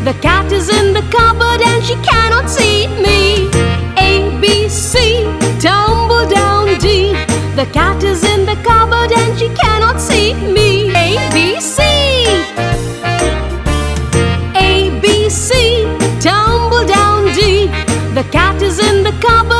The cat is in the cupboard and she cannot see me. A, B, C, tumble down D. The cat is in the cupboard and she cannot see me. A, B, C. A, B, C, tumble down D. The cat is in the cupboard